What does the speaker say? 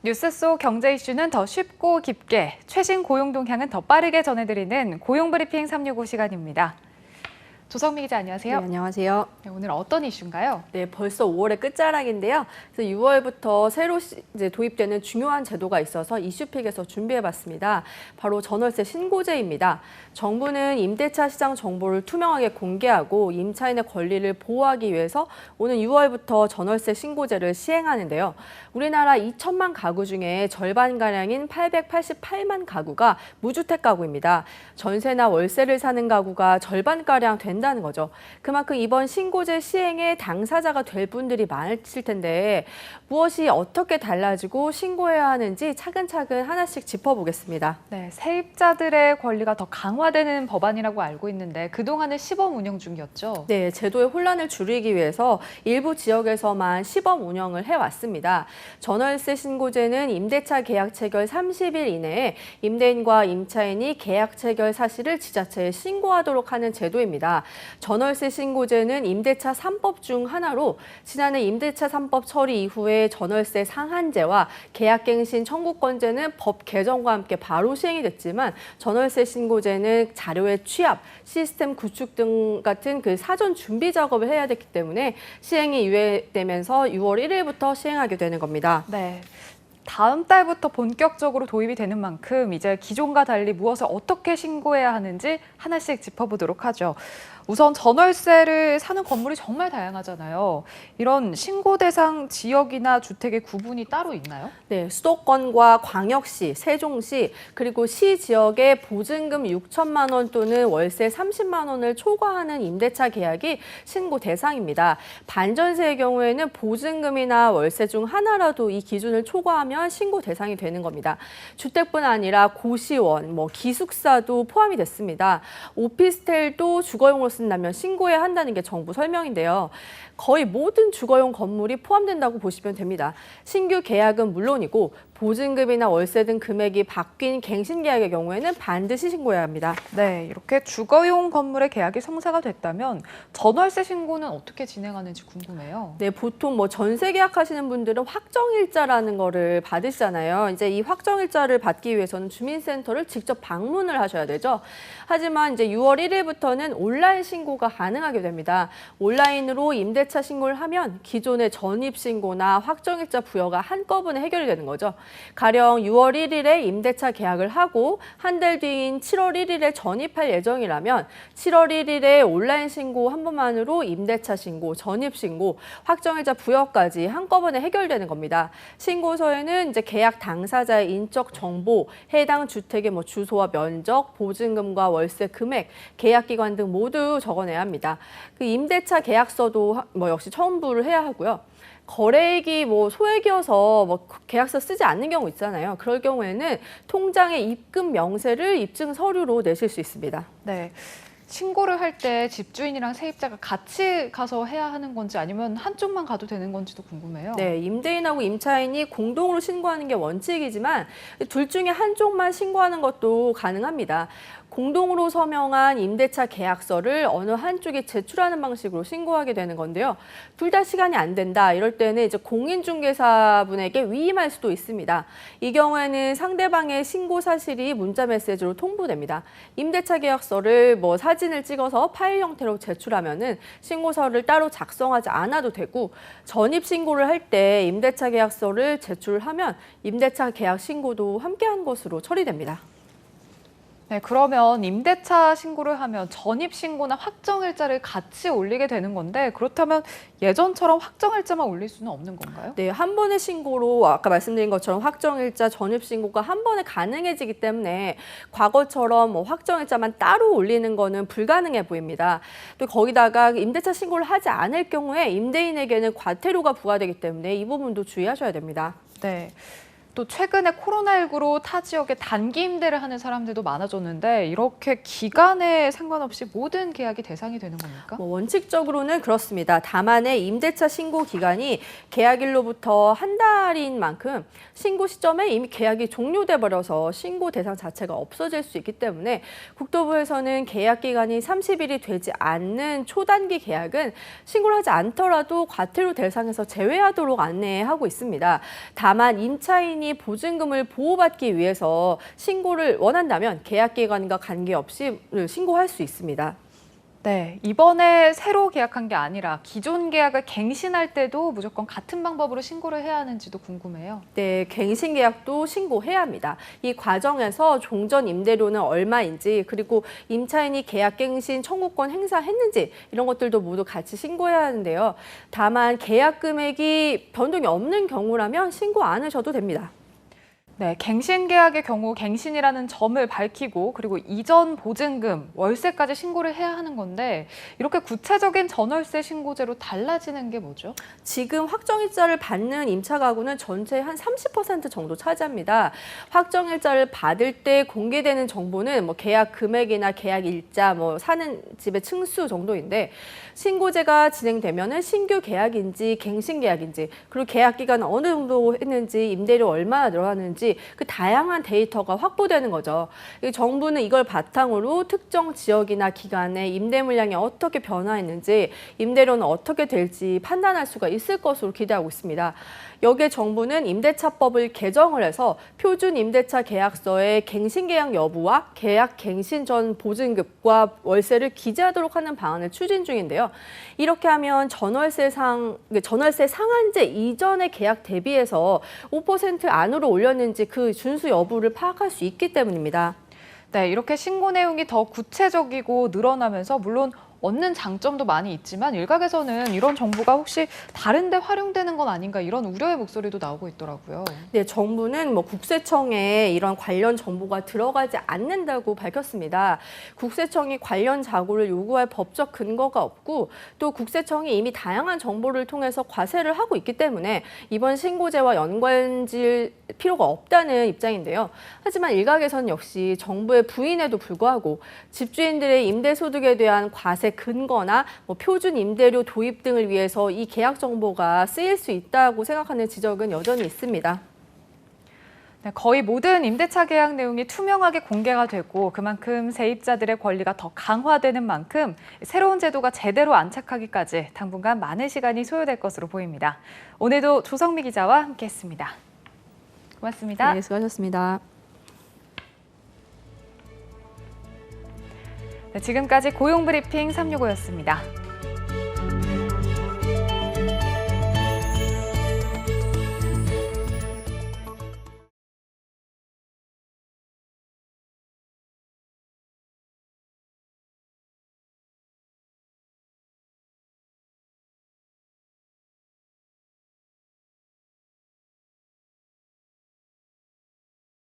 뉴스 속 경제 이슈는 더 쉽고 깊게, 최신 고용 동향은 더 빠르게 전해드리는 고용브리핑 365 시간입니다. 조성미 기자 안녕하세요. 네, 안녕하세요. 네, 오늘 어떤 이슈인가요? 네, 벌써 5월의 끝자락인데요. 그래서 6월부터 새로 이제 도입되는 중요한 제도가 있어서 이슈픽에서 준비해봤습니다. 바로 전월세 신고제입니다. 정부는 임대차 시장 정보를 투명하게 공개하고 임차인의 권리를 보호하기 위해서 오는 6월부터 전월세 신고제를 시행하는데요. 우리나라 2천만 가구 중에 절반가량인 888만 가구가 무주택 가구입니다. 전세나 월세를 사는 가구가 절반가량 된다는 거죠. 그만큼 이번 신고제 시행에 당사자가 될 분들이 많으실 텐데 무엇이 어떻게 달라지고 신고해야 하는지 차근차근 하나씩 짚어보겠습니다. 네, 세입자들의 권리가 더 강화되는 법안이라고 알고 있는데 그동안은 시범 운영 중이었죠? 네, 제도의 혼란을 줄이기 위해서 일부 지역에서만 시범 운영을 해왔습니다. 전월세 신고제는 임대차 계약 체결 30일 이내에 임대인과 임차인이 계약 체결 사실을 지자체에 신고하도록 하는 제도입니다. 전월세 신고제는 임대차 3법 중 하나로 지난해 임대차 3법 처리 이후에 전월세 상한제와 계약갱신 청구권제는 법 개정과 함께 바로 시행이 됐지만 전월세 신고제는 자료의 취합, 시스템 구축 등 같은 그 사전 준비 작업을 해야 됐기 때문에 시행이 유예되면서 6월 1일부터 시행하게 되는 겁니다. 네. 다음 달부터 본격적으로 도입이 되는 만큼 이제 기존과 달리 무엇을 어떻게 신고해야 하는지 하나씩 짚어보도록 하죠. 우선 전월세를 사는 건물이 정말 다양하잖아요. 이런 신고 대상 지역이나 주택의 구분이 따로 있나요? 네, 수도권과 광역시, 세종시, 그리고 시 지역에 보증금 6천만 원 또는 월세 30만 원을 초과하는 임대차 계약이 신고 대상입니다. 반전세의 경우에는 보증금이나 월세 중 하나라도 이 기준을 초과하면 신고 대상이 되는 겁니다. 주택뿐 아니라 고시원, 기숙사도 포함이 됐습니다. 오피스텔도 주거용으로 쓴다면 신고해야 한다는 게 정부 설명인데요. 거의 모든 주거용 건물이 포함된다고 보시면 됩니다. 신규 계약은 물론이고 보증금이나 월세 등 금액이 바뀐 갱신 계약의 경우에는 반드시 신고해야 합니다. 네, 이렇게 주거용 건물의 계약이 성사가 됐다면 전월세 신고는 어떻게 진행하는지 궁금해요. 네, 보통 전세 계약하시는 분들은 확정일자라는 거를 받으시잖아요. 이제 이 확정일자를 받기 위해서는 주민센터를 직접 방문을 하셔야 되죠. 하지만 이제 6월 1일부터는 온라인 신고가 가능하게 됩니다. 온라인으로 임대차 신고를 하면 기존의 전입신고나 확정일자 부여가 한꺼번에 해결이 되는 거죠. 가령 6월 1일에 임대차 계약을 하고 한 달 뒤인 7월 1일에 전입할 예정이라면 7월 1일에 온라인 신고 한 번만으로 임대차 신고, 전입 신고, 확정일자 부여까지 한꺼번에 해결되는 겁니다. 신고서에는 이제 계약 당사자의 인적 정보, 해당 주택의 주소와 면적, 보증금과 월세 금액, 계약 기간 등 모두 적어내야 합니다. 그 임대차 계약서도 역시 첨부를 해야 하고요. 거래액이 소액이어서 계약서 쓰지 않는 경우 있잖아요. 그럴 경우에는 통장에 입금 명세를 입증 서류로 내실 수 있습니다. 네. 신고를 할 때 집주인이랑 세입자가 같이 가서 해야 하는 건지 아니면 한쪽만 가도 되는 건지도 궁금해요. 네, 임대인하고 임차인이 공동으로 신고하는 게 원칙이지만 둘 중에 한쪽만 신고하는 것도 가능합니다. 공동으로 서명한 임대차 계약서를 어느 한쪽이 제출하는 방식으로 신고하게 되는 건데요. 둘 다 시간이 안 된다. 이럴 때는 이제 공인중개사분에게 위임할 수도 있습니다. 이 경우에는 상대방의 신고 사실이 문자 메시지로 통보됩니다. 임대차 계약서를 사진을 찍어서 파일 형태로 제출하면은 신고서를 따로 작성하지 않아도 되고 전입 신고를 할 때 임대차 계약서를 제출하면 임대차 계약 신고도 함께한 것으로 처리됩니다. 네, 그러면 임대차 신고를 하면 전입신고나 확정일자를 같이 올리게 되는 건데 그렇다면 예전처럼 확정일자만 올릴 수는 없는 건가요? 네, 한 번의 신고로 아까 말씀드린 것처럼 확정일자, 전입신고가 한 번에 가능해지기 때문에 과거처럼 확정일자만 따로 올리는 거는 불가능해 보입니다. 또 거기다가 임대차 신고를 하지 않을 경우에 임대인에게는 과태료가 부과되기 때문에 이 부분도 주의하셔야 됩니다. 네. 또 최근에 코로나19로 타 지역에 단기 임대를 하는 사람들도 많아졌는데 이렇게 기간에 상관없이 모든 계약이 대상이 되는 겁니까? 원칙적으로는 그렇습니다. 다만의 임대차 신고 기간이 계약일로부터 한 달인 만큼 신고 시점에 이미 계약이 종료돼 버려서 신고 대상 자체가 없어질 수 있기 때문에 국토부에서는 계약 기간이 30일이 되지 않는 초단기 계약은 신고를 하지 않더라도 과태료 대상에서 제외하도록 안내하고 있습니다. 다만 임차인 임차인이 보증금을 보호받기 위해서 신고를 원한다면 계약기간과 관계없이 신고할 수 있습니다. 네, 이번에 새로 계약한 게 아니라 기존 계약을 갱신할 때도 무조건 같은 방법으로 신고를 해야 하는지도 궁금해요. 네, 갱신 계약도 신고해야 합니다. 이 과정에서 종전 임대료는 얼마인지, 그리고 임차인이 계약 갱신 청구권 행사했는지 이런 것들도 모두 같이 신고해야 하는데요. 다만 계약 금액이 변동이 없는 경우라면 신고 안 하셔도 됩니다. 네, 갱신 계약의 경우 갱신이라는 점을 밝히고 그리고 이전 보증금, 월세까지 신고를 해야 하는 건데 이렇게 구체적인 전월세 신고제로 달라지는 게 뭐죠? 지금 확정일자를 받는 임차 가구는 전체의 한 30% 정도 차지합니다. 확정일자를 받을 때 공개되는 정보는 뭐 계약 금액이나 계약 일자, 뭐 사는 집의 층수 정도인데 신고제가 진행되면은 신규 계약인지 갱신 계약인지, 그리고 계약 기간 어느 정도 했는지, 임대료 얼마나 늘어났는지 그 다양한 데이터가 확보되는 거죠. 정부는 이걸 바탕으로 특정 지역이나 기간에 임대 물량이 어떻게 변화했는지, 임대료는 어떻게 될지 판단할 수가 있을 것으로 기대하고 있습니다. 여기에 정부는 임대차법을 개정을 해서 표준 임대차 계약서에 갱신 계약 여부와 계약 갱신 전 보증금과 월세를 기재하도록 하는 방안을 추진 중인데요. 이렇게 하면 전월세 상한제 이전의 계약 대비해서 5% 안으로 올렸는지 그 준수 여부를 파악할 수 있기 때문입니다. 네, 이렇게 신고 내용이 더 구체적이고 늘어나면서 물론 얻는 장점도 많이 있지만 일각에서는 이런 정보가 혹시 다른 데 활용되는 건 아닌가 이런 우려의 목소리도 나오고 있더라고요. 네, 정부는 국세청에 이런 관련 정보가 들어가지 않는다고 밝혔습니다. 국세청이 관련 자료를 요구할 법적 근거가 없고 또 국세청이 이미 다양한 정보를 통해서 과세를 하고 있기 때문에 이번 신고제와 연관질 필요가 없다는 입장인데요. 하지만 일각에서는 역시 정부의 부인에도 불구하고 집주인들의 임대소득에 대한 과세 근거나 표준 임대료 도입 등을 위해서 이 계약 정보가 쓰일 수 있다고 생각하는 지적은 여전히 있습니다. 네, 거의 모든 임대차 계약 내용이 투명하게 공개가 되고 그만큼 세입자들의 권리가 더 강화되는 만큼 새로운 제도가 제대로 안착하기까지 당분간 많은 시간이 소요될 것으로 보입니다. 오늘도 조성미 기자와 함께했습니다. 고맙습니다. 네, 수고하셨습니다. 네, 지금까지 고용브리핑 365였습니다.